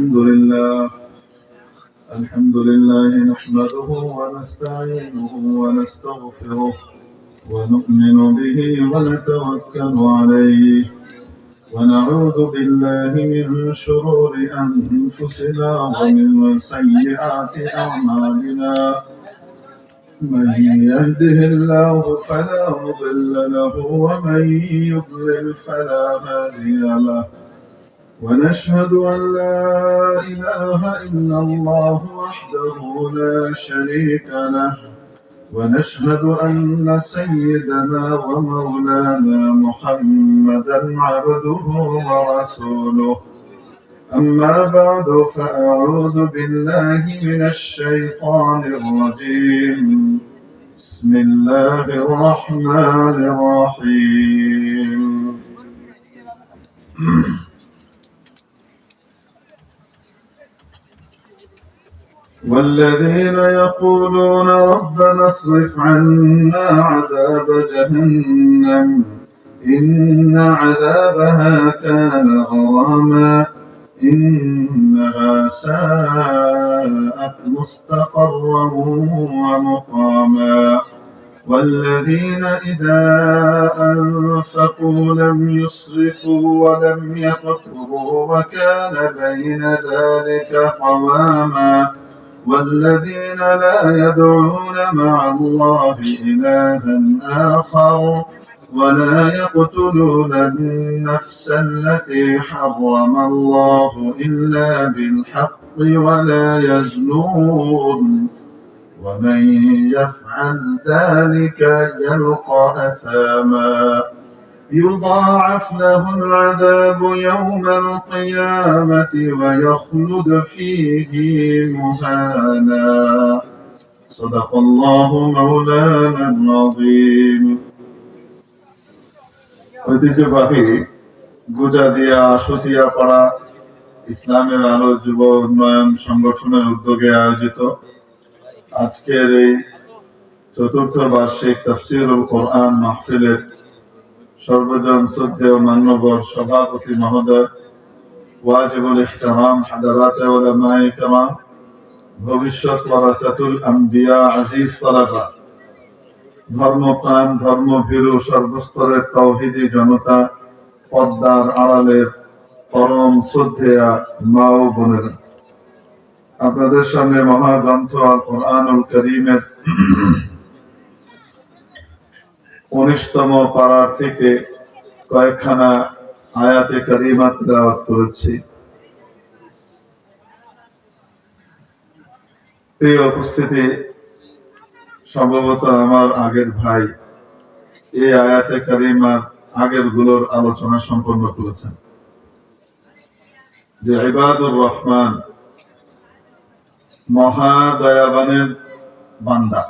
الحمد لله نحمده ونستعينه ونستغفره ونؤمن به ونتوكل عليه ونعوذ بالله من شرور أنفسنا ومن سيئات أعمالنا من يهده الله فلا مضل له ومن يضلل فلا هادي له ونشهد أن لا إله إلا الله وحده لا شريك له ونشهد أن سيدنا ومولانا محمدا عبده ورسوله أما بعد فأعوذ بالله من الشيطان الرجيم بسم الله الرحمن الرحيم والذين يقولون ربنا اصرف عنا عذاب جهنم إن عذابها كان غراما إنها ساءت مستقرا ومقاما والذين إذا أنفقوا لم يسرفوا ولم يقتروا وكان بين ذلك قواما والذين لا يدعون مع الله إلها آخر ولا يقتلون النفس التي حرم الله إلا بالحق ولا يزنون ومن يفعل ذلك يلقى أثاما يضاعف له العذاب يوم القيامة ويخلد فيه مهانا صدق الله مولانا العظيم ঐতিহ্যবাহী গুজাদিয়া আশুতিয়া পাড়া ইসলামের আলো যুব উন্নয়ন সংগঠনের উদ্যোগে আয়োজিত আজকের এই চতুর্থ বার্ষিক তাফসীরুল কোরআন মাহফিলের সর্বজন শ্রদ্ধেয় মান্যবর সভাপতি মহোদয় ওয়াজিবুল ইহতারাম হাদারাতে উলামায়ে কেরাম ভবিষ্যৎ ওয়ারাসাতুল আম্বিয়া আজিজ তালাবা ধর্মপ্রাণ ধর্মভীরু সর্বস্তরের তাওহীদি জনতা পর্দার আড়ালের পরম শ্রদ্ধেয়া মা ও বোনেরা, আপনাদের সামনে মহাগ্রন্থ আল কোরআনুল কারীমের 19তম পারার থেকে কয়েকখানা আয়াতে কারিমা তিলাওয়াত করেছি। এই উপস্থিতি সম্ভবত আমার আগের ভাই এই আয়াতে কারিমার আগের গুলোর আলোচনা সম্পন্ন করেছেন যে ইবাদুর রহমান মহাদয়াবানের বান্দা,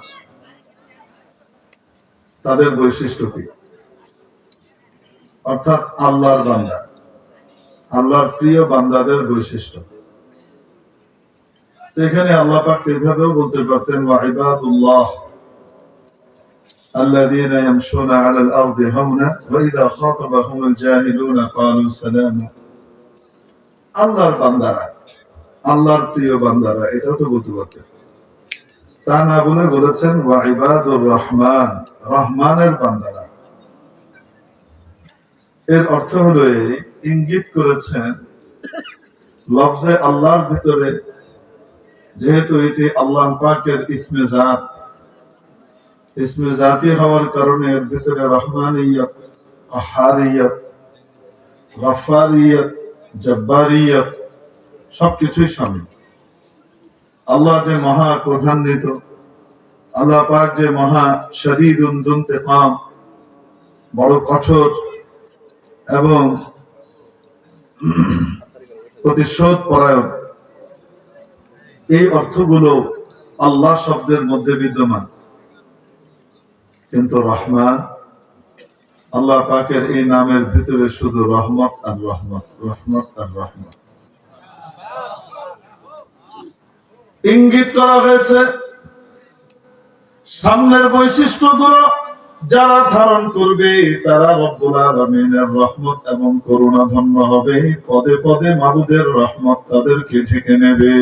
তাদের বৈশিষ্ট্য কি? অর্থাৎ আল্লাহর বান্দা, আল্লাহর প্রিয় বান্দাদের বৈশিষ্ট্য। এখানে আল্লাহ পাক এইভাবেও বলতে পারতেন ওয়া ইবাদুল্লাহ আল্লাযীনা ইয়ামশুনা আলাল আরদি হাওনা ওয়া ইযা খাতাবাহুমুল জাহিলুনা ক্বালু সালামা। আল্লাহর বান্দারা, আল্লাহর প্রিয় বান্দারা, এটাও তো বলতে পারতেন। তা না বলে বলেছেন ওয়া ইবাদুর রহমান, রহমানের বান্দারা। এর অর্থ হলো ইঙ্গিত করেছেন লফজে আল্লাহর ভিতরে, যেহেতু এটি আল্লাহ পাকের ইসমে জাত, ইসমে জাতি হওয়ার কারণে এর ভিতরে রহমানিয়ত, কাহারিয়ত, গফফারিয়ত, জব্বারিয়ত সবকিছুই শামিল। আল্লাহ যে মহা ক্রোধান্বিত, আল্লাহ পাক যে মহা শদীদুন যুনতিকাম, বড় কঠোর এবং প্রতিশোধ পরায়ণ, এই অর্থগুলো আল্লাহ শব্দের মধ্যে বিদ্যমান। কিন্তু রহমান, আল্লাহ পাকের এই নামের ভিতরে শুধু রহমত আর রহমত, রহমত আর রহমত ইঙ্গিত করা হয়েছে। সামনের বৈশিষ্ট্যগুলো যারা ধারণ করবে তারা রব্বুল আলামিনের রহমত এবং করুণা ধন্য হবে, পদে পদে মাবুদের রহমত তাদেরকে ঢেকে নেবে।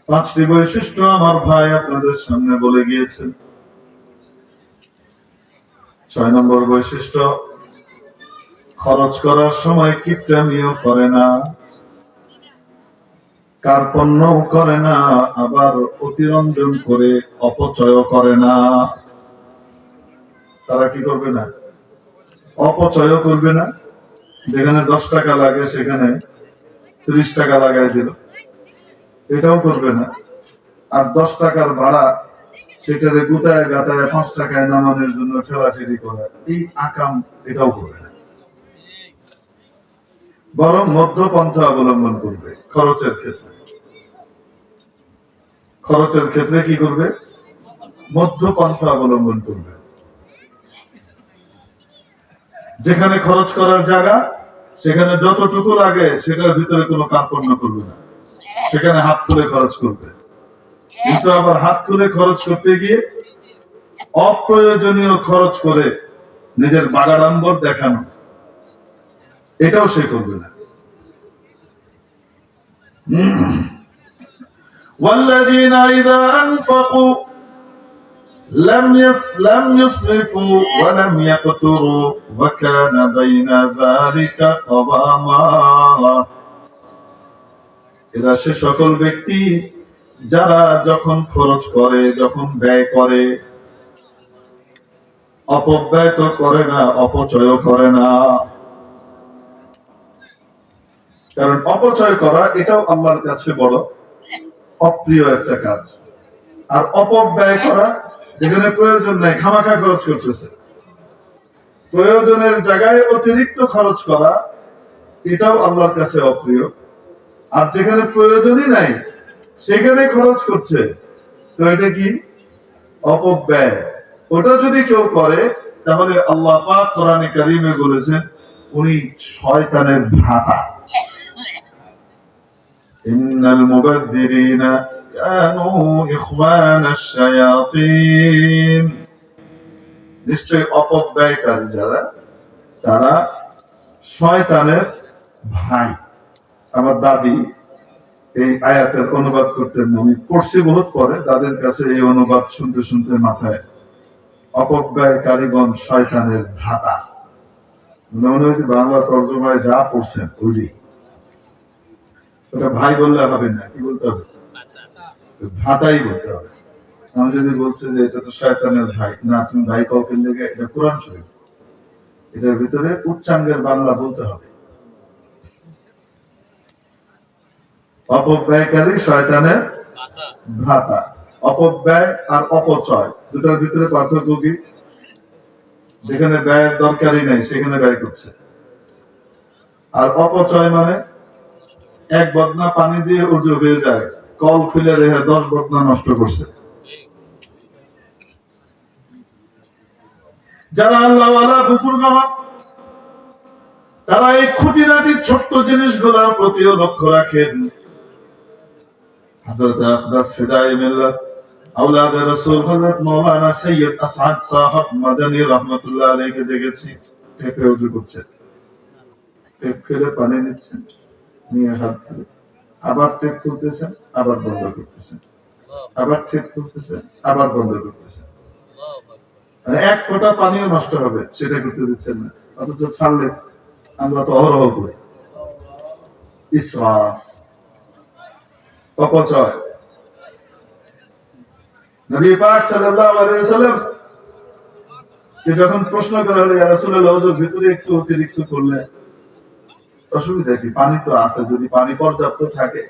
পাঁচটি বৈশিষ্ট্য আমার ভাই আপনাদের সামনে বলে গিয়েছেন। ৬ নম্বর বৈশিষ্ট্য, খরচ করার সময় কিপটামিও করে না, কার্পণ্যও করে না, আবার অতিরঞ্জন করে অপচয় করে না। তারা কি করবে না? অপচয় করবে না। যেখানে 10 টাকা লাগে সেখানে 30 টাকা লাগাই দিল, এটাও করবে না। আর 10 টাকার ভাড়া সেটারে গুতায় গাতায় 5 টাকায় নামানোর জন্য ঠেলাঠেলি করে, এই আকাম এটাও করবে না। বরং মধ্যপন্থা অবলম্বন করবে। খরচের ক্ষেত্রে কি করবে? মধ্যপন্থা অবলম্বন করবে। যেখানে খরচ করার জায়গা সেখানে যতটুকু লাগে সেটার ভিতরে কোনো কার্পণ্য করবে না, সেখানে হাত খুলে খরচ করবে। কিন্তু আবার হাত খুলে খরচ করতে গিয়ে অপ্রয়োজনীয় খরচ করে নিজের বাগাড়ম্বর দেখানো, এটাও সে করবে না। والذين إذا أنفقوا لم يسرفوا ولم يقتروا وكان بين ذلك قواما। এরা সে সকল ব্যক্তি যারা যখন খরচ করে, যখন ব্যয় করে, অপব্যয় তো করে না, অপচয় করে না। কারণ অপচয় করা এটাও আল্লাহর কাছে বড় অপ্রিয় একটা কাজ। আর অপব্যয় করা, যেখানে প্রয়োজন নাই খামাখা খরচ করতেছে, প্রয়োজনের জায়গায় অতিরিক্ত খরচ করা, এটাও আল্লাহর কাছে অপ্রিয়। আর যেখানে প্রয়োজনই নাই সেখানে খরচ করছে, তো এটা কি? অপব্যয়। ওটা যদি কেউ করে তাহলে আল্লাহ পাক কোরআনে কারীমে বলেছেন উনি শয়তানের ভ্রাতা। ইন্নাল মুবাদদিরিনা কানু ইখওয়ানাশ শায়াতিন। নিশ্চয় অপব্যয়কারী যারা, তারা শয়তানের ভাই। আমার দাদি এই আয়াতের অনুবাদ করতেন, আমি পড়ছি বহুত পরে, তাদের কাছে এই অনুবাদ শুনতে শুনতে মাথায় অপব্যয়কারীগণ শয়তানের ভ্রাতা। মনে হয়েছে বাংলা তর্জমায় যা পড়ছেন ওই, ওটা ভাই বললে হবে না, কি বলতে হবে? ভ্রাতাই বলতে হবে। আমি যদি বলছে যে এটা তো শয়তানের ভাই, না তুমি ভাই কাউকে লেগে, এটা কোরআন শরীফ, এটার ভিতরে উচ্চাঙ্গের বাংলা বলতে হবে। অপব্যয়কারী শয়তানের ভ্রাতা। অপব্যয় আর অপচয় দুটার ভিতরে পার্থক্য কি? যেখানে ব্যয়ের দরকারই নেই সেখানে ব্যয় করছে। আর অপচয় মানে 1 বদনা পানি দিয়ে উজু হয়ে যায়, কল খুলে রেখে 10 বদনা নষ্ট করছে। যারা আল্লাহওয়ালা বুজুর্গমান, তারা এই খুঁটিনাটি ছোট্ট জিনিসগুলোর প্রতিও লক্ষ্য রাখেন। হযরত আকদাস ফিদায়ে মিল্লাত আওলাদে রাসূল হযরত মাওলানা সৈয়দ আসআদ সাহেব মাদানী রাহমাতুল্লাহ আলাইহিকে দেখেছি টেপে ওযু করছেন। টেপ খুলে পানি নিচ্ছেন, নিয়ে হাত ধরে আবার টেপ খুলতেছেন, আবার বন্ধ করতেছেন, আবার টেপ খুলতেছেন, আবার বন্ধ করতেছেন। মানে 1 ফোঁটা পানিও নষ্ট হবে সেটা করতে দিচ্ছেন না, অথচ ছাড়লে আমরা তো অহরহ করি। ইসরাফ, অপচয়। নবী পাক সাল্লাল্লাহু আলাইহি ওয়াসাল্লাম কে যখন প্রশ্ন করা হলো, ইয়া রাসূলুল্লাহ, ওযুর ভিতরে একটু অতিরিক্ত করলে অসুবিধা কি? পানি তো আছে, যদি পানি পর্যাপ্ত থাকে,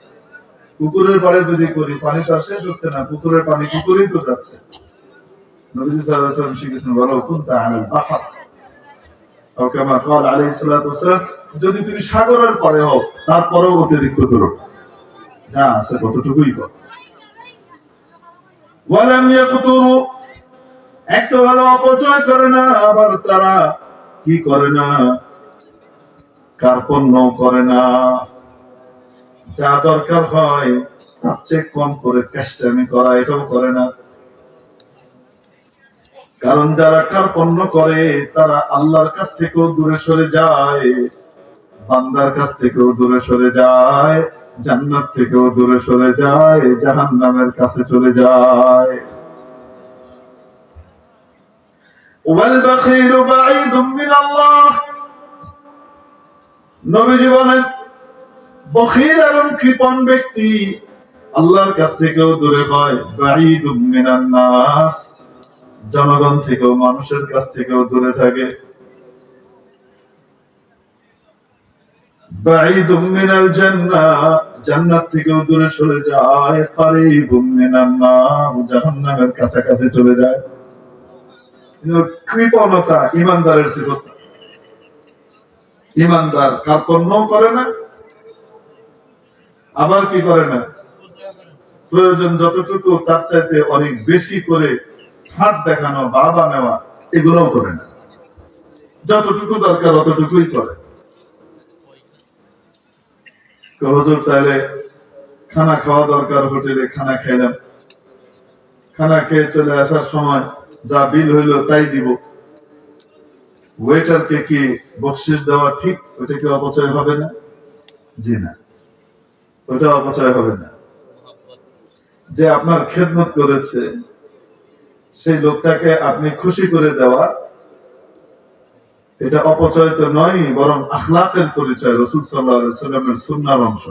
পুকুরের পাড়ে যদি করি, পানি তো শেষ হচ্ছে না, পুকুরের পানি পুকুরেই তো যাচ্ছে। নবী সাল্লাল্লাহু আলাইহি ওয়াসাল্লাম শিখেছেন, ওয়ালাউ কুনতা আলাল বাহর আও কামা ক্বাল আলাইহিস সালাতু ওয়াসসালাম, যদি তুমি সাগরের পাড়ে হও তারপরেও অতিরিক্ত করো, যা আছে কতটুকুই কর। ওয়ালাম ইয়াকতুরু, এক তো ভালো অপচয় করে না, আবার তারা কি করে না? কার্পণ্য করে না। যা দরকার হয় তার চেয়ে কম করে কেষ্টামি করা, এটাও করে না। কারণ যারা কার্পণ্য করে তারা আল্লাহর কাছ থেকেও দূরে সরে যায়, বান্দার কাছ থেকেও দূরে সরে যায়, জান্নাত থেকেও দূরে সরে যায়, জাহান্নামের কাছে চলে যায়। ওয়াল বাখিলু বাঈদুম মিনাল্লাহ, নবীজি বলেন বখিল এবং কৃপণ ব্যক্তি আল্লাহর কাছ থেকেও দূরে হয়। বাঈদুম মিনান নাস, জনগণ থেকেও, মানুষের কাছ থেকেও দূরে থাকে। বাঈদুম মিনাল জান্নাহ, জান্নাত থেকেও দূরে সরে যায়। কারীবুম মিনান নার, জাহান্নামের কাছাকাছি চলে যায়। কৃপণতা ঈমানদারের সিফত। ঈমানদার কার্পণ্য করে না, আবার কি করে না, প্রয়োজন যতটুকু তার চাইতে অনেক বেশি করে হাত দেখানো, বাবা নেওয়া, এগুলোও করে না। যতটুকু দরকার অতটুকুই করে। হুজুর তাহলে খানা খাওয়া দরকার, হোটেলে খানা খাইলাম, খানা খেয়ে চলে আসার সময় যা বিল হইলো তাই দিব, ওয়েটারকে কি বকশিশ দেওয়া ঠিক? ওটা কি অপচয় হবে না? জি না, ওটা অপচয় হবে না। যে আপনার খেদমত করেছে সেই লোকটাকে আপনি খুশি করে দেওয়া, এটা অপচয় তো নয়, বরং আখলাকের পরিচয়, রাসূল সাল্লাল্লাহু আলাইহি ওয়াসাল্লামের সুন্নাহর অংশ।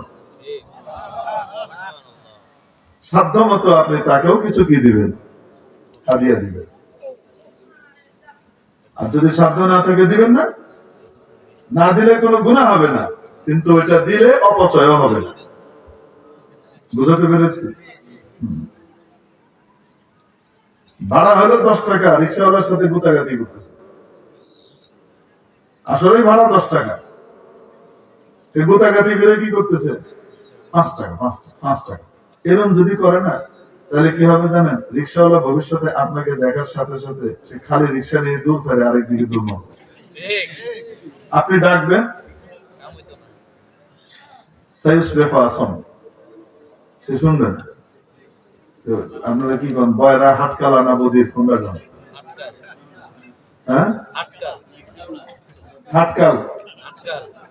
সাধ্যমতো আপনি তাকেও কিছু কি দিবেন, হাদিয়া দিবেন। আর যদি সাধ্য না থাকে দিবেন না, না দিলে কোনো গুনাহ হবে না, কিন্তু ওটা দিলে অপচয়ও হবে না। বুঝাতে পেরেছি? ভাড়া হলো 10 টাকা, রিকশাওয়ালার সাথে গুতাগাতি করতেছে, আসলে ভাড়া 10 টাকা, সে গুতাগাতি করে কি করতেছে 5 টাকা 5 টাকা। এরকম যদি করে না, তাহলে কি হবে জানেন? রিকশাওয়ালা ভবিষ্যতে আপনাকে দেখার সাথে সাথে সে খালি রিকশা নিয়ে দূর ফেরে আরেক দিকে দূর হবে। আপনি ডাকবেন, সে শুনবেন। আপনারা কি করেন, বয়রা হাটকালা না বদির কোনটা যান? হ্যাঁ, হাটকাল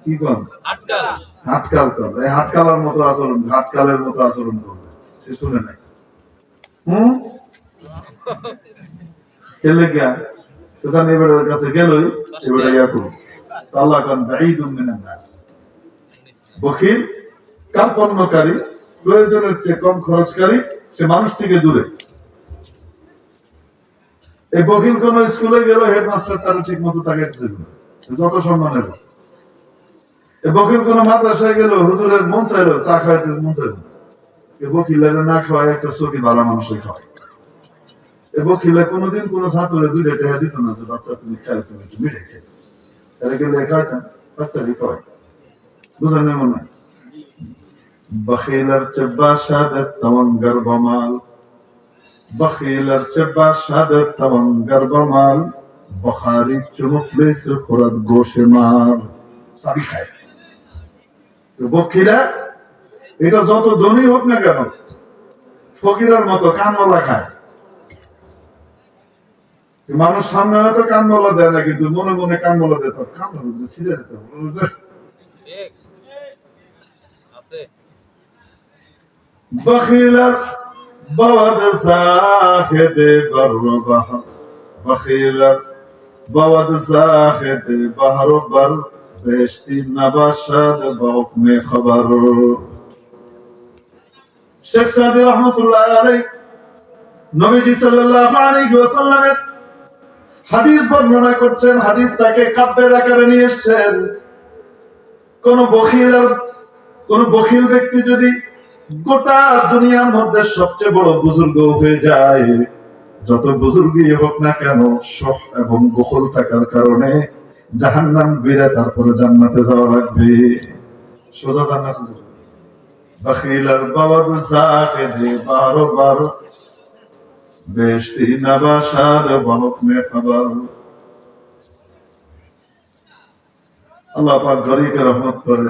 কি করেন? হাটকাল কর, এই হাটকালার মতো আচরণ, হাটকালের মতো আচরণ করবে, সে শুনে নাই। খেলে গিয়া কোথাও এবারের কাছে গেলই, এবারে ইয়া করুন। আল্লাহ কান বাঈদুম মিনান নাস, বখিল কার্পণ্যকারী, প্রয়োজনের চেয়ে কম খরচকারী, সে মানুষ থেকে দূরে। এই বকিল কোন স্কুলে গেল, হেডমাস্টার তারা ঠিক মতো তাকাইতেছে না, যত সম্মানের। এই বকিল কোন মাদ্রাসায় গেল, হুজুরের মন চাইলো চা খাওয়াইতে মন চাইলো, এই বকিলের না খাওয়ায় একটা চটি ভালো মানুষের খাওয়ায়। এই বকিলে কোনোদিন কোন ছাত্রের 2 টাকা দিত না যে বাচ্চা তুমি খাই, তুমি একটু মিঠে খাই, তাহলে গেলে খাওয়াইতাম, বাচ্চারই খাওয়াই। বুঝলেন না মনে হয়? বখিলের চেব্বা শাহাদাত তাওয়াঙ্গার বমাল, বখিলের চেব্বা শাহাদাত তাওয়াঙ্গার বমাল, বুখারী চুমুফলিস খুরাত গোশে মাল। সাবি খায় তো বখিলা, এটা যত ধনী হোক না কেন, ফকিরের মতো কানমলা খায়। মানুষ সামনে হয়তো কানমলা দেয় না, কিন্তু মনে মনে কানমলা দেয়, তার কানমলা ছিঁড়ে দিতে আছে। বখিলার বাওয়াদ জাহেদে বরর বাহর, বখিলার বাওয়াদ জাহেদে বহর বর, বেহেশতি নবাশাদ বহুকমে খবর। শেখ সাদি রহমাতুল্লাহ আলাইহি নবীজি সাল্লাল্লাহু আলাইহি ওয়াসাল্লামের হাদিস বর্ণনা করছেন, হাদিসটাকে কাব্যের আকারে নিয়ে এসেছেন। কোন বখিল ব্যক্তি যদি গোটা দুনিয়ার মধ্যে সবচেয়ে বড় বুজুর্গ হয়ে যায়, যত বুজুর্গই হোক না কেন, শখ এবং বখল থাকার কারণে জাহান্নাম গিরে তারপরে জান্নাতে যাওয়া লাগবে, সোজা জান্নাতে। বখিলার বাওয়াদ জাহেদে বারো বারো, বেহেশতি নবাশাদ বহুকমে খবর। আল্লাহ পাক গরিকে রহমত করে,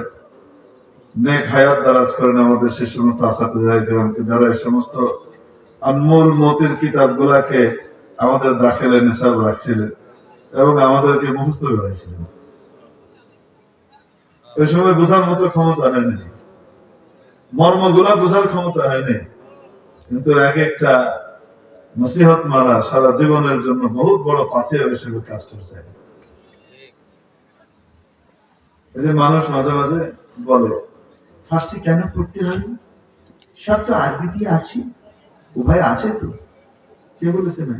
নেক হায়াত দারাজ করেন আমাদের সেই সমস্ত আসাতিজা কিরামকে, যারা এই সমস্ত আনমোল মতির কিতাবগুলাকে আমাদের দাখিলে নিসাব রাখছিলেন এবং আমাদেরকে মুখস্থ করাইছিলেন। ওই সময় বোঝার মতো ক্ষমতা হয়নি, মর্মগুলা বোঝার ক্ষমতা হয়নি, কিন্তু এক একটা নসিহত মারা সারা জীবনের জন্য বহুত বড় পাথেয় হিসেবে কাজ করছে। এই যে মানুষ মাঝে মাঝে বলে ফার্সি কেন পড়তে হবে, সব তো আরবিতে আছে। ও ভাই আছে তো, কে বলেছে না?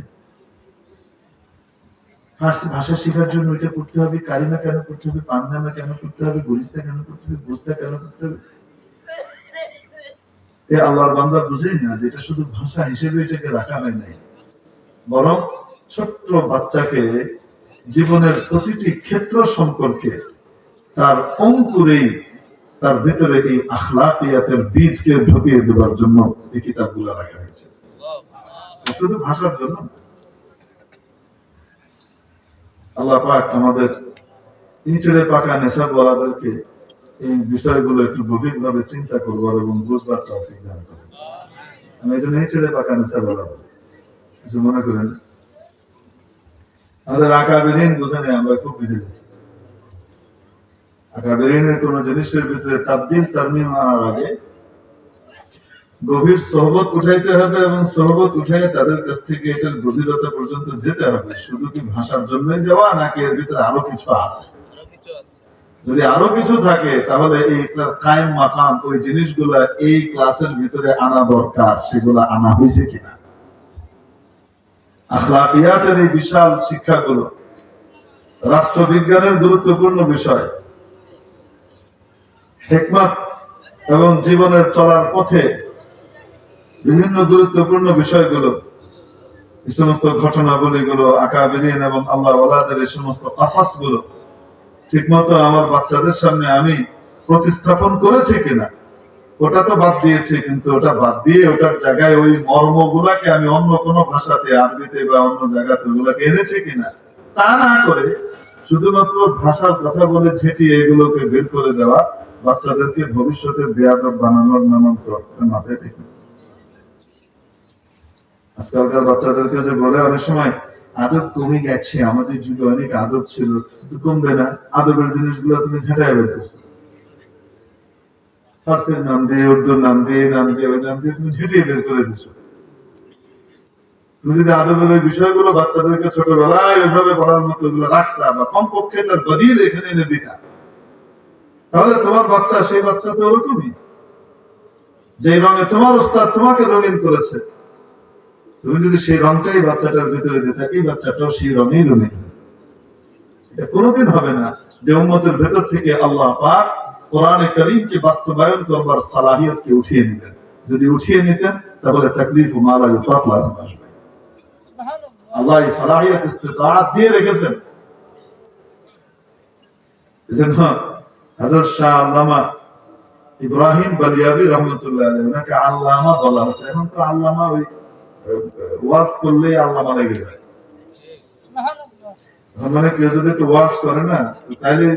ফার্সি ভাষা শেখার জন্য এটা পড়তে হবে, কারিমা কেন পড়তে হবে, পান্নামা কেন পড়তে হবে, গরিস্তা কেন পড়তে হবে, বুস্তা কেন পড়তে হবে? এ আল্লাহর বান্দা বুঝেই না যে এটা শুধু ভাষা হিসেবে এটাকে রাখা হয় নাই, বরং ছোট্ট বাচ্চাকে জীবনের প্রতিটি ক্ষেত্র সম্পর্কে তার অঙ্কুরেই তার ভেতরে এই আখলাকিয়াতের বীজকে ঢুকিয়ে দেওয়ার জন্য এই কিতাবগুলো রাখা হয়েছে, শুধু ভাষার জন্য। আল্লাহ পাক আমাদের ইঁচড়ে পাকা নেশাওয়ালাদেরকে এই বিষয়গুলো একটু গভীরভাবে চিন্তা করবার এবং বুঝবার তৌফিক দান করেন। আমি এই জন্য ইঁচড়ে পাকা নেশাওয়ালা বলি, কিছু মনে করেন। আমাদের আকাবিরিন বুঝে নেই, আমরা খুব বুঝে গেছি। আকাবিরিনের কোন জিনিসের ভিতরে তাবদীল তারমিম আনার আগে গভীর সোহবত উঠাইতে হবে এবং সোহবত উঠাই তাদের কাছ থেকে এটার গভীরতা পর্যন্ত যেতে হবে। শুধু কি ভাষার জন্যই দেওয়া, নাকি এর ভিতরে আরো কিছু আছে? যদি আরো কিছু থাকে তাহলে এই কায়েম মাকাম ওই জিনিসগুলা এই ক্লাসের ভিতরে আনা দরকার, সেগুলা আনা হয়েছে কিনা। আখলাকিয়াতের এই বিশাল শিক্ষাগুলো রাষ্ট্রবিজ্ঞানের গুরুত্বপূর্ণ বিষয়, হিকমত এবং জীবনের চলার পথে বিভিন্ন গুরুত্বপূর্ণ বিষয়গুলো, এই সমস্ত ঘটনাবলীগুলো, আকাবিরিন এবং আল্লাহ ওয়ালাদের এই সমস্ত কাসাস গুলো ঠিকমতো আমার বাচ্চাদের সামনে আমি প্রতিস্থাপন করেছি কিনা। ওটা তো বাদ দিয়েছি, কিন্তু ওটা বাদ দিয়ে ওটার জায়গায় ওই মর্মগুলাকে আমি অন্য কোনো ভাষাতে, আরবিতে বা অন্য জায়গাতে ওগুলাকে এনেছি কিনা। তা না করে শুধুমাত্র ভাষার কথা বলে ঝেঁটিয়ে এগুলোকে বের করে দেওয়া বাচ্চাদেরকে ভবিষ্যতে বেয়াদব বানানোর নানান তর্কের মাথায় দেখি। আজকালকার বাচ্চাদেরকে যে বলে অনেক সময় আদব কমে গেছে, আমাদের যুগে অনেক আদব ছিল, কিন্তু কমবে না। আদবের জিনিসগুলো তুমি ঝেঁটাই বেরোছো, ফার্সির নাম দিয়ে, উর্দুর নাম দিয়ে, নাম দিয়ে, ওই নাম দিয়ে তুমি ঝেঁটিয়ে বের করে দিছো। তুমি যদি আদবের ওই বিষয়গুলো বাচ্চাদেরকে ছোটবেলায় ওইভাবে পড়ার মতো ওগুলো রাখতা, বা কমপক্ষে তার বদিল এখানে এনে দিতা, তাহলে তোমার বাচ্চা সেই বাচ্চা তো ওরকমই। যে রঙে তোমার ওস্তাদ তোমাকে রঙিন করেছে, তুমি যদি সেই রংটাই বাচ্চাটার ভিতরে দিতে, এই বাচ্চাটাও সেই রঙেই রঙিন। এটা কোনোদিন হবে না যে উম্মতের ভেতর থেকে আল্লাহ পাক কোরআনে কারীমকে বাস্তবায়ন করবার সালাহিয়তকে উঠিয়ে নিতেন। যদি উঠিয়ে নিতেন তাহলে তাকলিফ ও মালা ইউতাত লাজিম আসবে। আল্লাহ এই সালাহিয়ত ইস্তিতাআত দিয়ে রেখেছেন। এজন্য হযরত শাহ আল্লামা ইব্রাহিম বালিয়াবি রাহমাতুল্লাহ আলাইহি ওনাকে আল্লামা বলা হতো। এখন তো আল্লামা ওই ওয়াজ করলেই আল্লামা লেগে যায়। মানে কেউ যদি একটু ওয়াজ করে না, তাইলে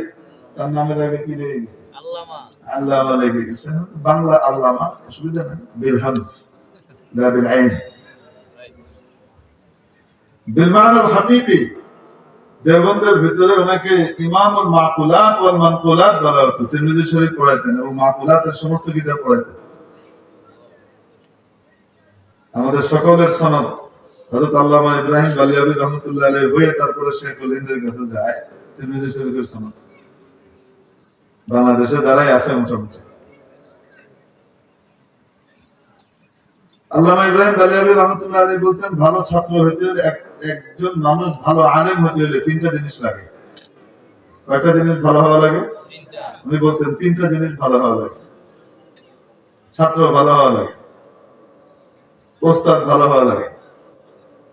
তার নামের আগে কি লেগে গেছে? আল্লামা। আল্লামা লেগে গেছে। বাংলা আল্লামা, অসুবিধা নেই, বিল হামজ লা বিল আইন। বিল মানাল হাকিকি দেওবন্দের ভিতরে ওনাকে ইমামুল মাকুলাত ওয়াল মানকুলাত বলা হতো। তিরমিজি শরীফ পড়াইতেন এবং মাকুলাতের সমস্ত কিতাব পড়াইতেন। আমাদের সকলের সনদ হযরত আল্লামা ইব্রাহিম বালিয়াবি রাহমাতুল্লাহ আলাইহি হয়ে তারপরে শেখুল হিন্দের কাছে যায় তিরমিজি শরীফের সনদ। বাংলাদেশে যারাই আছে মোটামুটি, আল্লামা ইব্রাহিম বালিয়াবি রাহমাতুল্লাহ আলাইহি বলতেন, ভালো ছাত্র হইতে একজন মানুষ ভালো আলেম হতে হলে তিনটা জিনিস লাগে। কয়টা জিনিস ভালো হওয়া লাগে? উনি বলতেন তিনটা জিনিস ভালো হওয়া লাগে। ছাত্র ভালো হওয়া লাগে, ওস্তাদ ভালো হওয়া লাগে,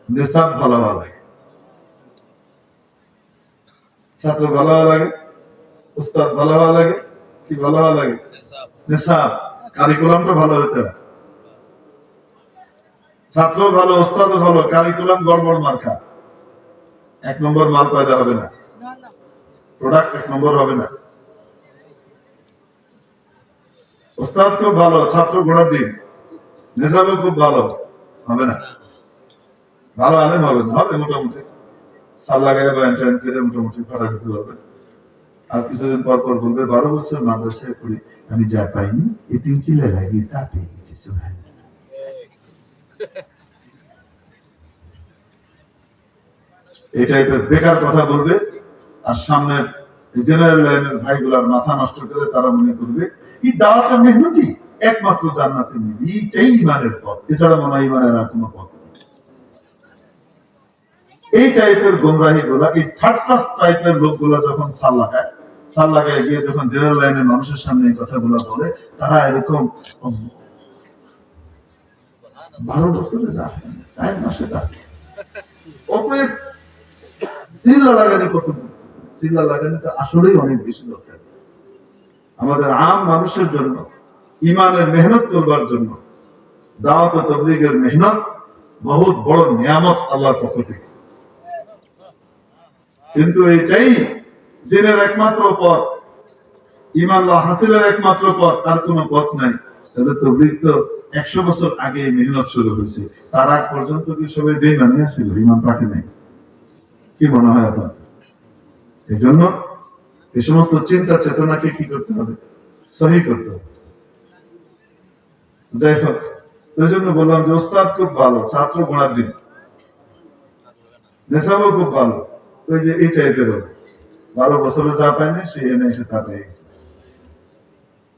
নিসাব ভালো হওয়া লাগে। ছাত্র ভালো হওয়া লাগে, উস্তাদ ভালো হওয়া লাগে, কি ভালো হওয়া লাগে? নিসাব, কারিকুলামটা ভালো হতে হয়। ছাত্র ভালো, উস্তাদ ভালো, কারিকুলাম গড়বড় মার্কা, এক নম্বর মাল পয়দা হবে না, প্রোডাক্ট এক নম্বর হবে না। উস্তাদ খুব ভালো, ছাত্র ঘোড়ার ডিম, নিসাবও খুব ভালো, হবে না। ভালো আলেম হবে না, হবে মোটামুটি সাল লাগাই বা এন্টারটেইন করে মোটামুটি পড়া করতে পারবে। আর কিছুদিন পর পর বলবে 12 বছর মাদ্রাসায় পড়ি, আমি যা পাইনি এই 3 চিলে লাগিয়ে তা পেয়ে গেছি। সুবহানাল্লাহ। এই টাইপের বেকার কথা বলবে, আর সামনের জেনারেল লাইনের ভাইগুলার মাথা নষ্ট করে তারা মনে করবে এই দাওয়াতের মেহনতি একমাত্র জান্নাতে নিবে, এইটাই ইমানের পথ, এছাড়া মনে হয় ইমানের আর কোনো পথ। এই টাইপের গোমরাহি গুলা, এই থার্ড ক্লাস টাইপের লোকগুলা যখন সাল লাগায় গিয়ে যখন জেনারেল লাইনের মানুষের সামনে এই কথাগুলো বলে, তারা এরকম 12 বছরে যাবে 4 মাসে যাবে। অতএব চিল্লা লাগানি কত, চিল্লা লাগানি তো আসলেই অনেক বেশি দরকার আমাদের আম মানুষের জন্য। ইমানের মেহনত করবার জন্য দাওয়াত ও তাবলীগের মেহনত বহুত বড় নিয়ামত আল্লাহর পক্ষ থেকে। কিন্তু এইটাই দিনের একমাত্র পথ, ঈমান হাসিলের একমাত্র পথ, আর কোনো পথ নাই। তাহলে তাবলীগ তো 100 বছর আগে মেহনত শুরু হয়েছে, তার আগ পর্যন্ত কি সবাই বেঈমানি ছিল, ঈমান পাকে নাই? কি মনে হয় আপনার? এই জন্য এই সমস্ত চিন্তা চেতনাকে কি করতে হবে? সহি করতে হবে। যাই হোক, ওই জন্য বললাম যে ওস্তাদ খুব ভালো, ছাত্র গোড়ার দিন, নেশাবও খুব ভালো, ওই যে এই টাইপের 12 বছরে যা পায়নি সে এনে এসে তা পেয়ে গেছে,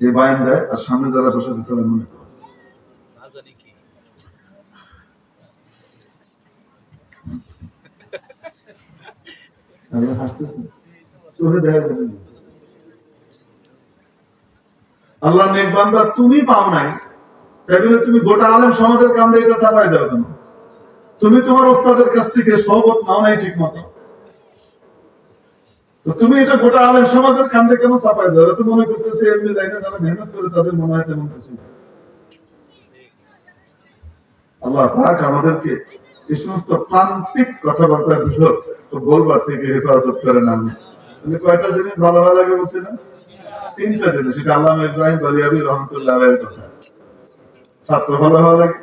এই বায়ান দেয়। আর সামনে যারা বসে তারা মনে করে হাসতেছে, চোখে দেখা যাবে। আল্লাহ নেক বান্দা, তুমি পাও নাই, তাই বলে তুমি গোটা আলেম সমাজের কান্দে এটা চাপাই দাও কেন? তুমি তোমার ওস্তাদের কাছ থেকে সহবত নাও নাই ঠিক মতো, তুমি এটা গোটা আলেম সমাজের কান্দে কেন চাপাই দাও? তো মনে করতেছে এমনি লাইনে যারা মেহনত করে তাদের মনে হয় তেমন কিছু। আল্লাহ পাক আমাদেরকে এই সমস্ত প্রান্তিক কথাবার্তা গুলো বলবার থেকে হেফাজত করে না। কয়টা জিনিস ভালো ভালো লাগে বলছি না? 3টা জিনিস। এটা আল্লামা ইব্রাহিম বালিয়াবি রহমতুল্লাহ আলাইহির কথা। ছাত্র ভালো হওয়া লাগে,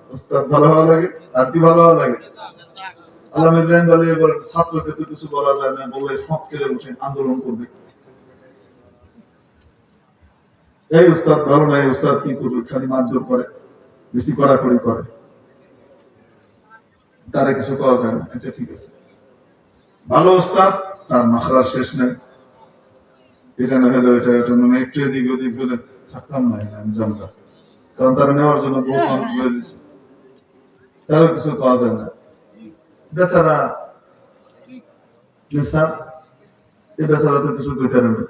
উস্তাদ ভালো হওয়া লাগে, আর কি ভালো হওয়া লাগে? আল্লামা ইব্রাহিম বালিয়াবি বলেন, ছাত্রকে তো কিছু বলা যায় না, বললে ফট করে উঠে আন্দোলন করবে। এই উস্তাদ ভালো না, এই উস্তাদ কি করবে? খালি মারধর করে, বেশি কড়াকড়ি করে, তারা কিছু করা যায় না। আচ্ছা ঠিক আছে, ভালো উস্তাদ, তার মাখরাজ শেষ নেই, এটা না হলে ওইটা, ওটা মানে একটু এদিক ওদিক বলে থাকতাম না, আমি জানতাম, কারণ তারা নেওয়ার জন্য বহু মানুষ বলে দিচ্ছে, তারও কিছু পাওয়া যায় না। বেচারা নেশাব, এই বেচারা তো কিছু কইতে পারে না,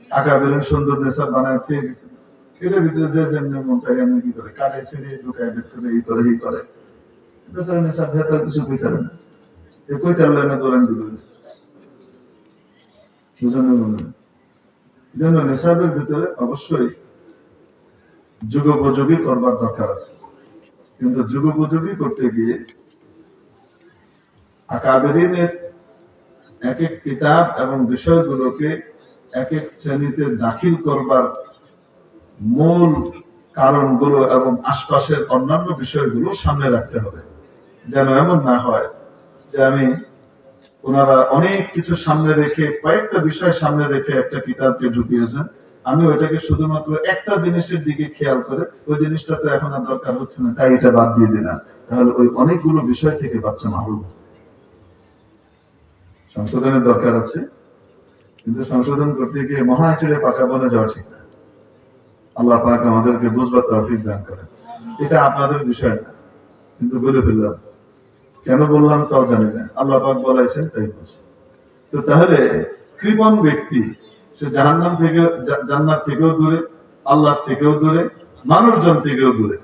আঁকা বেরোন সুন্দর নেশাব বানায় ছেড়ে গেছে, এটার ভিতরে যে যেমনি মন চাই এমনি কি করে, কাটে ছেড়ে ঢুকায় বের করে এই করে এই করে, বেচারা নেশাব ভেতর কিছু কইতে পারে না, এই কইতে পারলে না দোলেন দিল বুঝানো মনে। এই জন্য নেশাবের ভিতরে অবশ্যই যুগোপযোগী করবার দরকার আছে, কিন্তু যুগোপযোগী করতে গিয়ে আকাবেরিনের এক এক কিতাব এবং বিষয়গুলোকে এক এক শ্রেণীতে দাখিল করবার মূল কারণগুলো এবং আশপাশের অন্যান্য বিষয়গুলো সামনে রাখতে হবে, যেন এমন না হয় যে আমি ওনারা অনেক কিছু সামনে রেখে, কয়েকটা বিষয় সামনে রেখে একটা কিতাবকে ঢুকিয়েছেন, আমি ওইটাকে শুধুমাত্র একটা জিনিসের দিকে খেয়াল করে ওই জিনিসটা তো এখন আর দরকার হচ্ছে না তাই এটা বাদ দিয়ে দিলাম, তাহলে ওই অনেকগুলো বিষয় থেকে বাচ্চা মাহরুম। সংশোধনের দরকার আছে, কিন্তু সংশোধন করতে গিয়ে মহা ছেড়ে পাকা বনে যাওয়া ঠিক না। আল্লাহ পাক আমাদেরকে বুঝবার তৌফিক দান করেন। এটা আপনাদের বিষয় না, কিন্তু বলে ফেললাম, কেন বললাম তাও জানি না, আল্লাহ পাক বলাইছেন তাই বলছি। তো তাহলে কৃপণ ব্যক্তি সে জাহান্নাম থেকে, জান্নাত থেকেও দূরে, আল্লাহ থেকেও দূরে, মানুষজন থেকেও দূরে।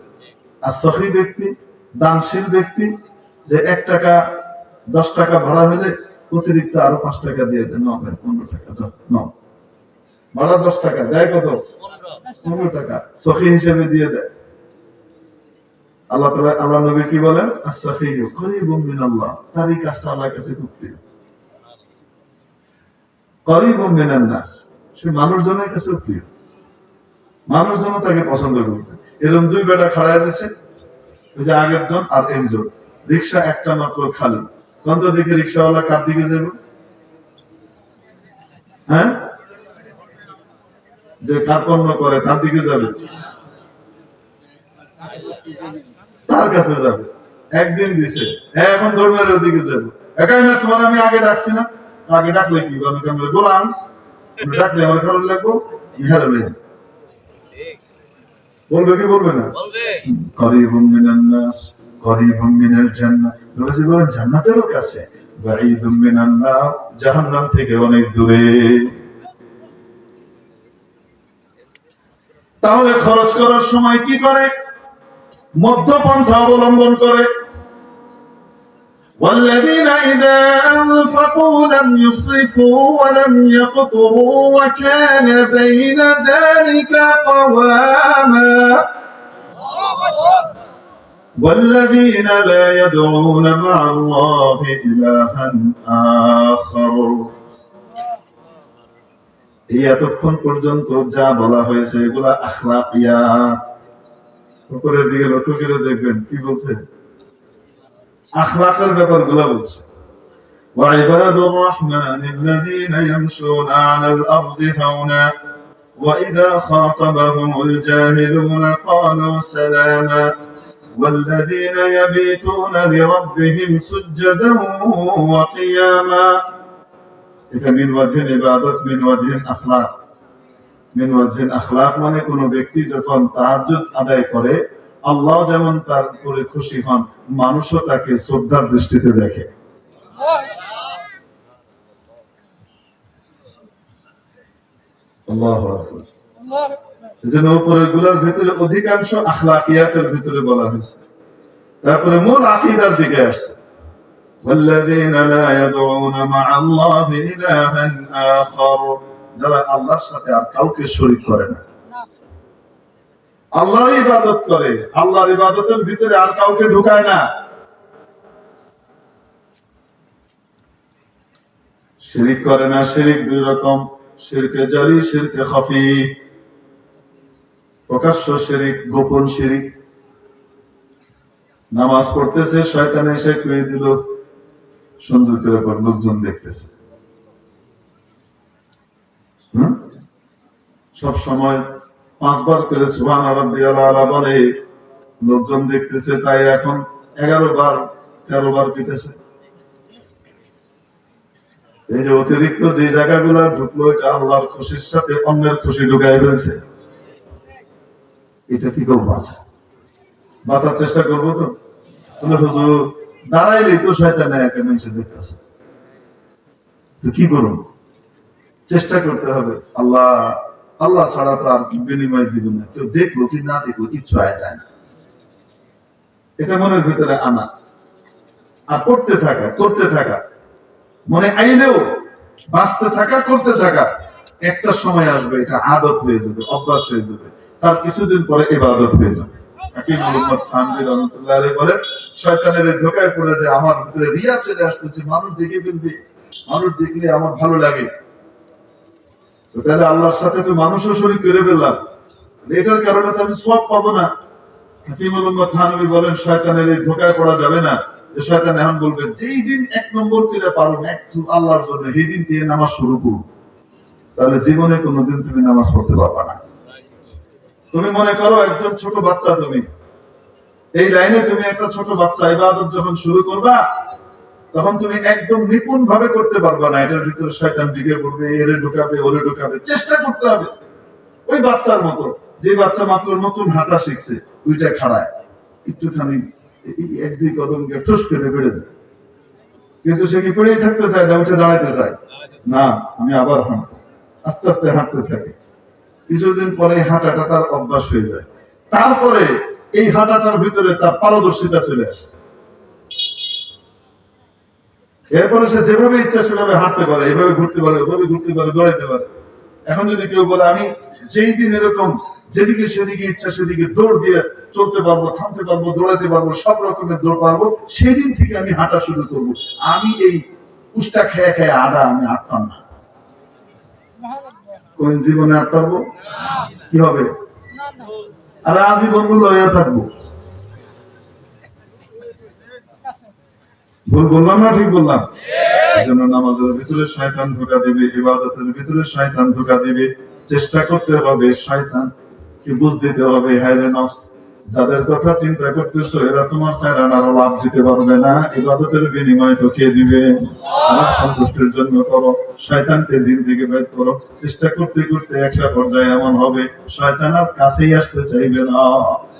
আর সখী ব্যক্তি, দানশীল ব্যক্তি, যে 1 টাকা 10 টাকা ভাড়া হলে অতিরিক্ত আরো 5 টাকা দিয়ে দেয়, 15 টাকা ভাড়া, 10 টাকা দেয়, কত? 15 টাকা সখী হিসেবে দিয়ে দেয়। আল্লাহ তাআলা, আল্লাহ নবী কি বলেন? as-sakhiyyu qaribun min Allah, তার এই কাজটা আল্লাহর কাছে খুব প্রিয়। qaribun min an-nas, সে মানুষজনের কাছে প্রিয়, মানুষজন তাকে পছন্দ করবে। এরকম 2 বেটা খাড়া রয়েছে, ওই যে আগের জন আর এনজন, রিক্সা একটা মাত্র খালি, কত দিকে রিক্সাওয়ালা কার দিকে যাবে? হ্যাঁ, যে কার্পণ্য করে তার দিকে যাবে, তার কাছে যাবে। একদিন দিছে, এখন ধর্মের ওদিকে যাবে। একাই না, তোমার আমি আগে ডাকছি না, আগে ডাকলে কি আমি গোলাম, ডাকলে আমার কারণ লাগবো, বলবে কি বলবে না? করিবুম মিনান নাস করিবুম মিনাল জান্নাহ, নবীজি বলেন জান্নাতেরও কাছে, বাঈদুম মিনান নার, জাহান্নাম থেকে অনেক দূরে। তাহলে খরচ করার সময় কি করে? মধ্যপন্থা অবলম্বন করে। والذين إذا أنفقوا لم يسرفوا ولم يقتروا وكان بين ذلك قواما والذين لا يدعون مع الله إلها آخر। এই এতক্ষণ পর্যন্ত যা বলা হয়েছে এগুলা আখলাকিয়াত। উপরের দিকে লক্ষ্য করে দেখবেন কি বলছে, আখলাকের ব্যাপারগুলো বলছে। وعباد الرحمن الذين يمشون على الأرض هونا وإذا خاطبهم الجاهلون قالوا سلاما والذين يبيتون لربهم سجدا وقياما। এটা মিন ওয়াজহিন ইবাদত, মিন ওয়াজহিন আখলাক। মিন ওয়াজহিন আখলাক মানে কোন ব্যক্তি যখন তাহাজ্জুদ আদায় করে আল্লাহ যেমন তার উপরে খুশি হন, মানুষও তাকে শ্রদ্ধার দৃষ্টিতে দেখে। আল্লাহু আকবার। এজন্য উপরের গুলোর ভিতরে অধিকাংশ আখলাকিয়াতের ভিতরে বলা হয়েছে। তারপরে মূল আকীদার দিকে আসছে, والذين لا يدعون مع الله إلها آخر, যারা আল্লাহর সাথে আর কাউকে শরীক করে না, আল্লাহর ইবাদত করে, আল্লাহর ইবাদতের ভিতরে আর কাউকে ঢুকায় না। শিরিক করে না। শিরিক দুই রকম, শিরকে জারি, শিরকে খাফি। প্রকাশ্য শিরিক, গোপন শিরিক। নামাজ পড়তেছে, শয়তান এসে কয়ে দিল, সুন্দর করে লোকজন দেখতেছে। সব সময় 5 বার করে সুবহান রাব্বিয়াল আলা বলে, লোকজন দেখতেছে, তাই এখন 11 বার 13 বার পিতেছে। এই যে অতিরিক্ত যে জায়গাগুলো ঢুকলো, এটা আল্লাহর খুশির সাথে অন্যের খুশি ঢুকাই ফেলছে। এটা থেকেও বাঁচার চেষ্টা করবো তো। তুমি হুজুর দাঁড়াইলেই তো শয়তান এখানে এসে দেখতেছে, তো কি করুন? চেষ্টা করতে হবে। আল্লাহ আল্লাহ ছাড়া তো আর বিনিময় দিব না, কেউ দেখলো কি না দেখলো কিচ্ছু আয় যায় না। এটা মনের ভিতরে আনা আর করতে থাকা, করতে থাকা, মনে আইলেও বাঁচতে থাকা, করতে থাকা। একটা সময় আসবে এটা আদত হয়ে যাবে, অভ্যাস হয়ে যাবে, তার কিছুদিন পরে ইবাদত হয়ে যাবে। শয়তানের ধোঁকায় পড়ে যে আমার ভিতরে রিয়া চলে আসতেছে, মানুষ দেখে ফেলবে, মানুষ দেখলে আমার ভালো লাগে, তো তাহলে আল্লাহর সাথে তো মানুষও শরীক করে ফেললাম, এটার কারণে তো আমি সওয়াব পাবো না। হাকিমুল উম্মাত থানভী বলেন শয়তানের এই ধোঁকায় পড়া যাবে না। যে শয়তান এখন বলবে যেই দিন 1 নম্বর করে পারবেন একটু আল্লাহর জন্য, সেই দিন দিয়ে নামাজ শুরু করুন, তাহলে জীবনে কোনোদিন তুমি নামাজ পড়তে পারবে না। তুমি মনে করো একজন ছোট বাচ্চা, তুমি এই লাইনে তুমি একটা ছোট বাচ্চা, ইবাদত যখন শুরু করবা তখন তুমি একদম নিপুণ ভাবে করতে পারবা না। এটার ভিতরে শয়তান ঢুকে পড়বে, এরে ঢুকাবে, ওরে ঢুকাবে। চেষ্টা করতে হবে ওই বাচ্চার মতো, যে বাচ্চা মাত্র নতুন হাঁটা শিখছে, ওইটা খাড়ায় একটুখানি 1-2 কদম গিয়ে ঠুস করে বেড়ে যায়, কিন্তু সে কি পড়েই থাকতে চায় না, উঠে দাঁড়াইতে চায় না। আমি আবার হাঁটবো, আস্তে আস্তে হাঁটতে থাকে। কিছুদিন পরে হাঁটাটা তার অভ্যাস হয়ে যায়, তারপরে এই হাঁটাটার ভিতরে তার পারদর্শিতা চলে আসে। এরপরে সে যেভাবে ইচ্ছা সেভাবে হাঁটতে পারে, এইভাবে ঘুরতে পারে, ওইভাবে ঘুরতে পারে, দৌড়াইতে পারে। এখন যদি কেউ বলে আমি যেই দিন এরকম যেদিকে সেদিকে ইচ্ছা সেদিকে দৌড় দিয়ে চলতে পারবো, থামতে পারবো, দৌড়াতে পারবো, সব রকমের দৌড় পারবো, সেদিন থেকে আমি হাঁটা শুরু করবো। আমি এই উষ্টা খেয়ে খেয়ে আডা আমি হাঁটতাম না, কোন জীবনে হাঁটতে পারবো? কি হবে? আর আজীবন লইয়া থাকবো। ভুল বললাম না ঠিক বললাম? এই জন্য নামাজের ভিতরে শয়তান ধোঁকা দিবে, ইবাদতের ভিতরে শয়তান ধোঁকা দিবে। চেষ্টা করতে হবে শয়তান কি বুঝ দিতে হবে, হায়রে নফস, যাদের কথা চিন্তা করতেছো এরা তোমার চারানারও লাভ দিতে পারবে না, ইবাদতের বিনিময় তো কে দিবে? আমার সন্তুষ্টির জন্য করো, শয়তানকে দিন থেকে বের করো। চেষ্টা করতে করতে একটা পর্যায়ে এমন হবে শয়তান আর কাছেই আসতে চাইবে না।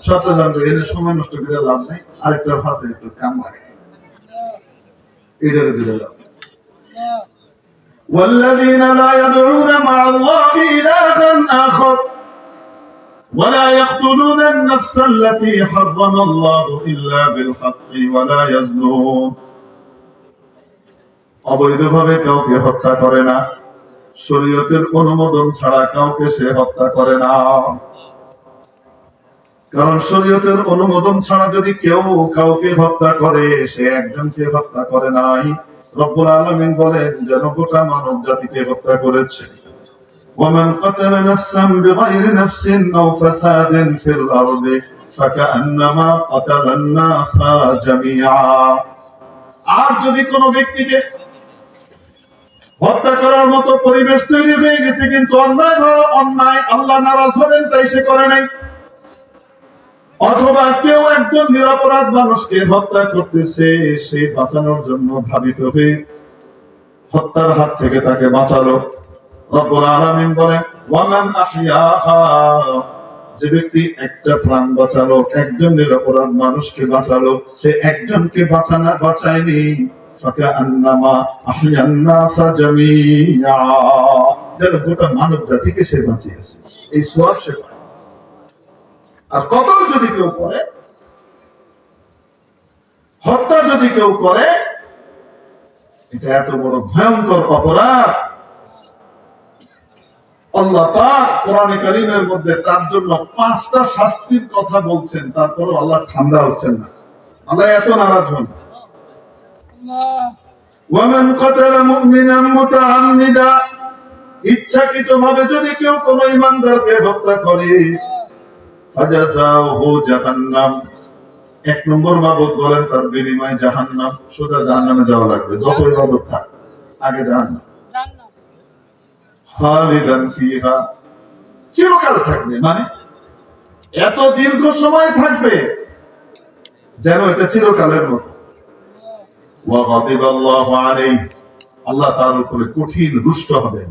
শয়তান জানবে এর সময় নষ্ট করে লাভ নেই, আরেকটার ফাঁসে একটু কাম লাগে, এটার দিকে লাভ। والذين لا يدعون مع الله إلها آخر ولا يقتلون النفس التي حرم الله إلا بالحق ولا يزنون অবৈধভাবে কাউকে হত্যা করে না, শরীয়তের অনুমোদন ছাড়া কাউকে সে হত্যা করে না। কারণ শরীয়তের অনুমোদন ছাড়া যদি কেউ কাউকে হত্যা করে সে একজনকে হত্যা করে নাই, রব্বুল আলামিন বলেন যেন গোটা মানব জাতিকে হত্যা করেছে। ومن قتل نفسا بغير نفس أو فساد في الأرض فكأنما قتل الناس جميعا আর যদি কোনো ব্যক্তিকে হত্যা করার মতো পরিবেশ তৈরি হয়ে গেছে কিন্তু অন্যায় আল্লাহ নারাজ হবেন তাই সে করে নাই, অথবা কেউ একজন নিরপরাধ মানুষকে হত্যা করতেছে, সে বাঁচানোর জন্য ধাবিত হয়ে হত্যার হাত থেকে তাকে বাঁচালো, রব্বুল আলামিন বলেন ওয়ামান আহইয়াহা, যে ব্যক্তি একটা প্রাণ বাঁচালো, একজন নিরপরাধ মানুষকে বাঁচালো, সে একজনকে বাঁচায়নি, ফাকাআন্নামা আহইয়ান নাসা জামিআ, যেন গোটা মানব জাতিকে সে বাঁচিয়েছে। এই সওয়াব সে পায়। আর কতল যদি কেউ করে, হত্যা যদি কেউ করে, এটা এত বড় ভয়ঙ্কর অপরাধ। আল্লাহ পাক কোরআনে কারীমের মধ্যে তার জন্য 5টা শাস্তির কথা বলছেন, তারপরও আল্লাহ ঠান্ডা হচ্ছেন না, আল্লাহ এত নারাজ হন। ওয়ামান কাতালা মুমিনান মুতাআম্মিদা, ইচ্ছাকৃতভাবে যদি কেউ কোনো ঈমানদারকে হত্যা করে, ফাজাযাউহু জাহান্নাম, 1 নম্বর মাবুদ বলেন তার বিনিময়ে জাহান্নাম, সোজা জাহান্নামে যাওয়া লাগবে, যত ইবাদত থাক আগে জাহান্নাম, খালিদান ফিহা, চিরকাল থাকবে, মানে এত দীর্ঘ সময় থাকবে যেন এটা চিরকালের মতো। ওয়া গাদিবাল্লাহু আলাইহি, আল্লাহ তার উপরে কঠিন রুষ্ট হবেন,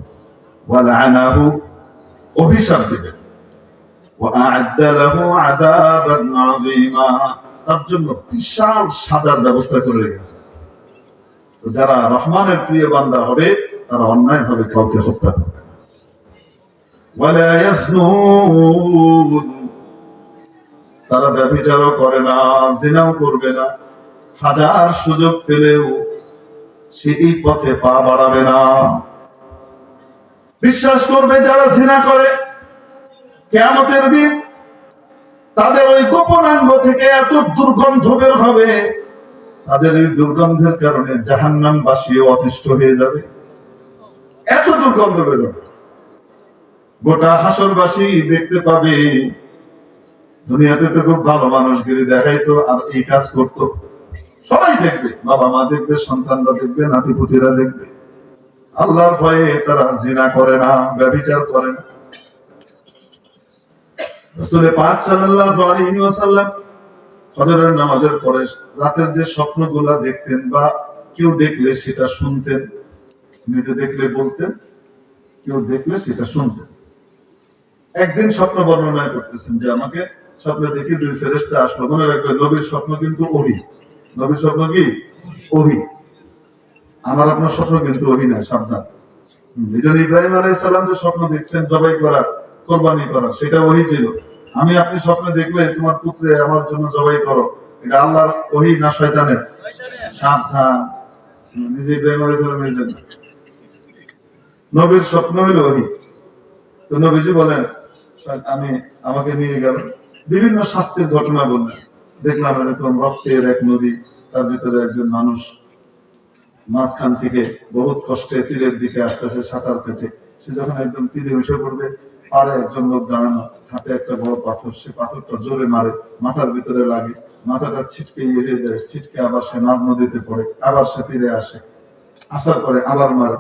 ওয়া লাআনাহু, অভিশাপ দিবেন, ওয়া আ'আদ্দা লাহু আযাবান আযীমা, তার জন্য বিশাল সাজার ব্যবস্থা করে রেখেছে। তো যারা রহমানের প্রিয় বান্দা হবে তারা অন্যায়ভাবে কাউকে হত্যা করবে না। ওয়ালা ইয়াজনুন, তারা ব্যভিচারও করে না, জিনাও করবে না, হাজার সুযোগ পেলেও সে এই পথে পা বাড়াবে না। বিশ্বাস করবে যারা জিনা করে কিয়ামতের দিন তাদের ওই গোপনাঙ্গ থেকে এত দুর্গন্ধ বের হবে, তাদের এই দুর্গন্ধের কারণে জাহান্নামবাসীও অতিষ্ঠ হয়ে যাবে, এত দুর্গন্ধ বের হবে। গোটা হাসরবাসী দেখতে পাবে দুনিয়াতে তো খুব ভালো মানুষগিরি দেখাইতো আর এই কাজ করতো, সবাই দেখবে, বাবা মা দেখবে, সন্তানরা দেখবে, নাতিপুতিরা দেখবে, আল্লাহর ভয়ে তারা জিনা করে না, ব্যভিচার করে না। রাসূল পাক সাল্লাল্লাহু আলাইহি ওয়াসাল্লাম ফজরের নামাজের পরে রাতের যে স্বপ্নগুলা দেখতেন বা কেউ দেখলে সেটা শুনতেন, নিজে দেখলে বলতেন, কেউ দেখলে সেটা শুনতেন। একদিন স্বপ্ন বর্ণনা করতেছেন যে আমাকে স্বপ্নে দেখি 2 ফেরেশতা আসলো। মনে রাখবেন নবীর স্বপ্ন কিন্তু ওহী, নবীর স্বপ্ন কি ওহী, আমার আপনার স্বপ্ন কিন্তু ওহী না, সাবধান। এইজন্য ইব্রাহিম আলাইহিস সালাম যে স্বপ্ন দেখছেন জবাই করা, কুরবানি করা, সেটা ওহী ছিল। আমি আপনি স্বপ্নে দেখলে তোমার পুত্রে আমার জন্য জবাই করো, এটা আল্লাহর ওহী না শয়তানের? সাবধান, নিজে ইব্রাহিম আলাইহিস সালাম নিজে নবীর স্বপ্ন হলো ওহী। তো নবীজি বলেন আমাকে নিয়ে গেল, বিভিন্ন শাস্তির ঘটনা বললেন, দেখলাম এরকম রক্তের এক নদী, তার ভিতরে একজন মানুষ মাঝখান থেকে বহুত কষ্টে তীরের দিকে আসতেছে সাঁতার কেটে, সে যখন একদম তীরে উঠে পড়বে, পাড়ে একজন লোক দাঁড়ানো, হাতে একটা বড় পাথর, সে পাথরটা জোরে মারে, মাথার ভিতরে লাগে, মাথাটা ছিটকে হয়ে যায়, ছিটকে আবার সে মাঝ নদীতে পড়ে, আবার সে ফিরে আসে, আসার পরে আবার মার,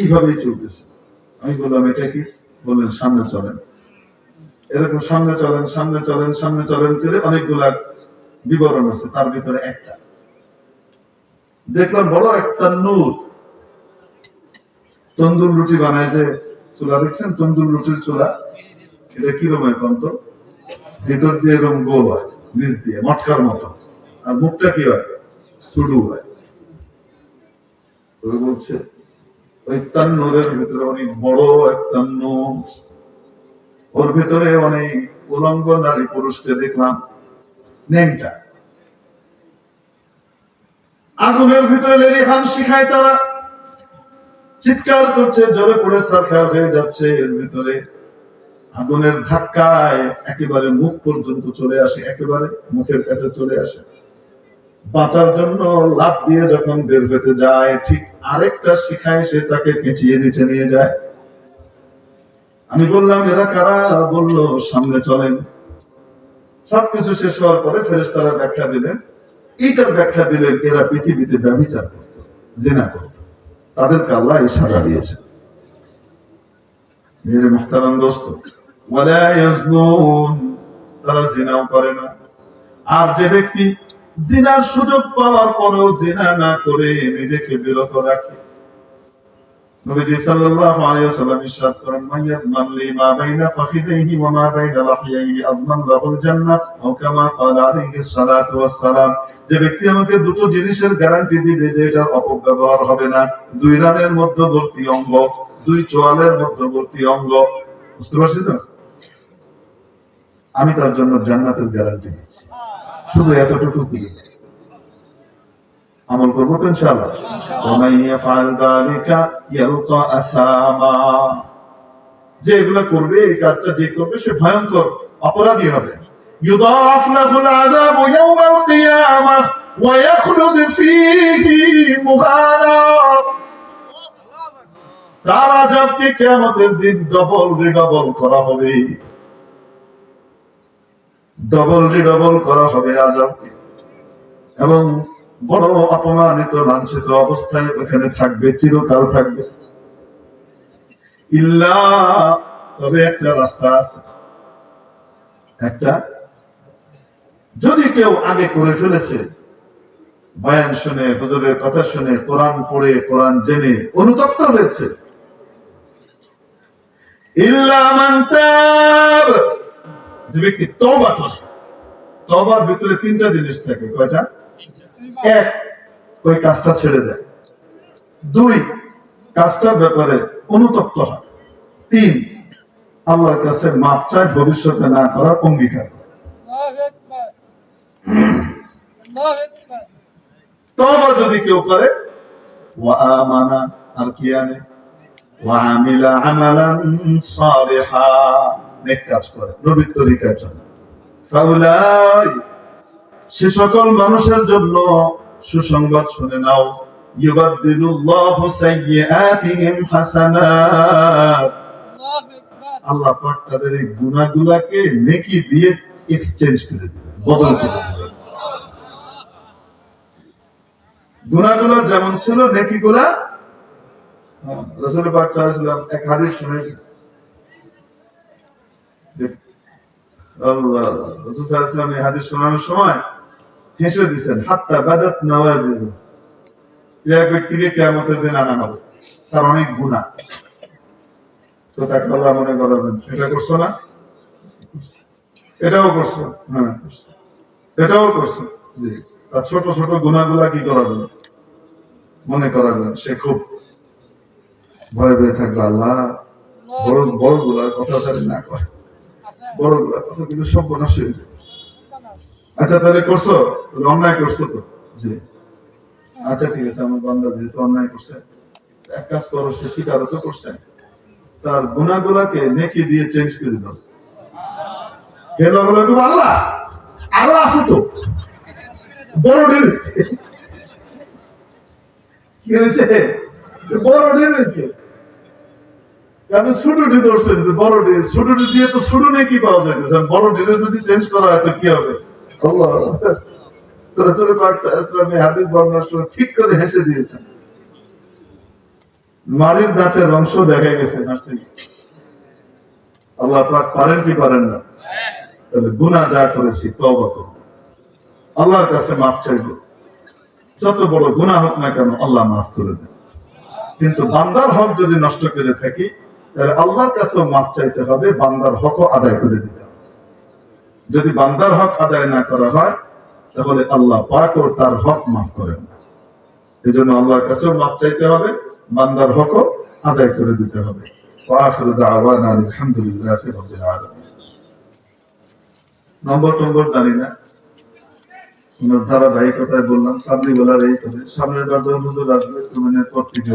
এইভাবেই চলতেছে। আমি বললাম এটা কি? বললেন সামনে চলেন। এরকম সামনে চলেন সামনে চলেন সামনে চলেন করে অনেকগুলা বিবরণ আছে, তার ভিতরে একটা দেখলাম বড় একটা নূর, তন্দুর রুটি বানায় যে চুলা দেখছেন, তন্দুর রুটির চুলা, এটা কিরকম এখন তো ভিতর দিয়ে এরকম গোল হয়, নিচ দিয়ে মটকার মতো, আর মুখটা কি হয়, সুডু হয়। বলছে ওই তান্নুরের ভিতরে অনেক বড় একটা নূর, ওর ভিতরে অনেক উলঙ্গ নারী পুরুষকে দেখলাম, নেংটা আগুনের ভিতরে লেলিহান শিখায়, তারা চিৎকার করছে, জোরে পড়ে সারখার হয়ে যাচ্ছে। এর ভিতরে আগুনের ধাক্কায় একেবারে মুখ পর্যন্ত চলে আসে, একেবারে মুখের কাছে চলে আসে। বাঁচার জন্য লাফ দিয়ে যখন বের হতে যায়, ঠিক আরেকটা শিখায় সে তাকে পেঁচিয়ে নিচে নিয়ে যায়। আমি বললাম এরা কারা? বলল সামনে চলেন। সবকিছু শেষ হওয়ার পরে ফেরেশতারা ব্যাখ্যা দিলেন, এইটার ব্যাখ্যা দিলেন এরা পৃথিবীতে ব্যভিচার করত, জিনা করত, তাদেরকে আল্লাহ এই সাজা দিয়েছে। মেরে মুহতারাম দোস্ত, ওয়ালা ইয়াজনুন, তারা জিনাও করে না। আর যে ব্যক্তি জিনার সুযোগ পাওয়ার পরেও জিনা না করে নিজেকে বিরত রাখে, নবীজি সাল্লাল্লাহু আলাইহি ওয়াসাল্লাম ইরশাদ করেন, মাইয়াদমান লিমা বাইনা ফাখিদাইহি ওয়া মা বাইনা লাহিয়াইহি আযমান লাহুল জান্নাহ, ও কামা ক্বালা আলাইহিস সালাতু ওয়াস সালাম। যে ব্যক্তি আমাকে দুটো জিনিসের গ্যারান্টি দিবে যে এটার অপব্যবহার হবে না, দুই রানের মধ্যবর্তী অঙ্গ, দুই চোয়ালের মধ্যবর্তী অঙ্গ, বুঝতে পারছি তো, আমি তার জন্য জান্নাতের গ্যারান্টি দিচ্ছি। শুধু এতটুকু দিই, আমল করবো তো ইনশাআল্লাহ। ওয়া ইয়াফআল যালিকা ইয়ালকা আসামা, যে এগুলা করবে, এই কাজটা যে করবে সে ভয়ঙ্কর অপরাধী হবে। ইউদাফ লাহুল আযাবু ইয়াওমাল কিয়ামাহ ওয়া ইয়াখলুদ ফীহি মুহানা, তার আযাবকে কিয়ামতের দিন ডবল রিডবল করা হবে, ডবল রিডবল করা হবে আযাবকে, এবং বড় অপমানিত লাঞ্ছিত অবস্থায় ওখানে থাকবে, চিরকাল থাকবে। ইল্লা, তবে একটা রাস্তা আছে, একটা, যদি কেউ আগে করে ফেলেছে, বয়ান শুনে, হুজুরের কথা শুনে, কোরআন পড়ে, কোরআন জেনে অনুতপ্ত হয়েছে, ইল্লা মান তাব, যে ব্যক্তি তওবা করে। তওবার ভিতরে তিনটা জিনিস থাকে, কয়টা? এক, ওই কাজটা ছেড়ে দেয়। দুই, কাজটার ব্যাপারে অনুতপ্ত হয়। তিন, আল্লাহর কাছে মাফ চায়, ভবিষ্যতে না করার অঙ্গীকার করে। তওবা যদি কেউ করে, ওয়া আমানা, আর কি আনে, ওয়া আমিলা আমালান সালিহা, নেক কাজ করে, নবীর তরিকায় চলে, ফাউলাই, সে সকল মানুষের জন্য সুসংবাদ শুনে নাও, ইউবাদদিলুল্লাহু সাইয়্যাতিহিম হাসানাত, আল্লাহ পাক তাদের এই গুনাহগুলোকে নেকি দিয়ে এক্সচেঞ্জ করে দিবেন, বদল করে দিবেন। গুনাহগুলো যেমন ছিল, নেকিগুলা, রাসূল পাক সাল্লাল্লাহু আলাইহি ওয়াসাল্লাম এক হাদিস শুনেছেন যে আল্লাহ, রাসূল সাল্লাল্লাহু আলাইহি ওয়াসাল্লাম এই হাদিস শোনানোর সময় হেসে দিয়েছেন, হাত্তা বাদাত নাওয়াজিজ, এক ব্যক্তিকে কিয়ামতের দিন আনা হবে, তার অনেক গুনাহ, তো তাকে আল্লাহ মনে করাবেন, এটা করছো না, এটাও করছো, হ্যাঁ করছো, এটাও করছো, জি, আর ছোট ছোট গুনাহগুলা কি করাবেন, মনে করাবেন। সে খুব ভয় পেয়ে থাকবে, আল্লাহ বড় বড় গুলার কথা জানি না করে, বড় গুলার কথাগুলো সব বনাশ হয়ে যায়। আচ্ছা তাহলে করছো, অন্যায় করছো তো, জি, আচ্ছা ঠিক আছে, আমার বান্দা যেহেতু অন্যায় করছে, এক কাজ করো, সে স্বীকারও তো করছে, তার গুনাহগুলাকে নেকি দিয়ে চেঞ্জ করে দাও। আল্লাহ আরো আছে তো, বড় ঢের হয়েছে, কি হয়েছে, বড় ঢের হয়েছে, আপনি ছোটটি ধরছেন, বড় ঢের, ছোটটি দিয়ে তো ছোট নেকি পাওয়া যাইতেছে, বড় ঢেরে যদি চেঞ্জ করা হয় তো কি হবে, আল্লাহ রাসূল পাক সাল্লাল্লাহু আলাইহি ওয়াসাল্লাম এই হাদিস বর্ণনার সময় ঠিক করে হেসে দিয়েছেন। মাড়ির দাঁতের অংশ দেখা গেছে নষ্ট হয়ে গেছে। আল্লাহ পাক পারেন কি পারেন না? তাহলে গুনাহ যা করেছি তওবা করব, আল্লাহর কাছে মাফ চাইব, যত বড় গুনাহ হোক না কেন আল্লাহ মাফ করে দেন। কিন্তু বান্দার হক যদি নষ্ট করে থাকি তাহলে আল্লাহর কাছেও মাফ চাইতে হবে, বান্দার হকও আদায় করে দিতে হবে। যদি বান্দার হক আদায় না করা হয় তাহলে আল্লাহ পাকও তার হক মাফ করেন না। এই জন্য আল্লাহর কাছেও মাফ চাইতে হবে, বান্দার হকও আদায় করে দিতে হবে। ওয়াখিরু দাওয়ানা আলহামদুলিল্লাহি রাব্বিল আলামিন। নম্বর জানি না, ধারাবাহিকতায় বললাম সামনে বলার এই করে সামনের বার যখন হুজুর আসবে তুমি পর থেকে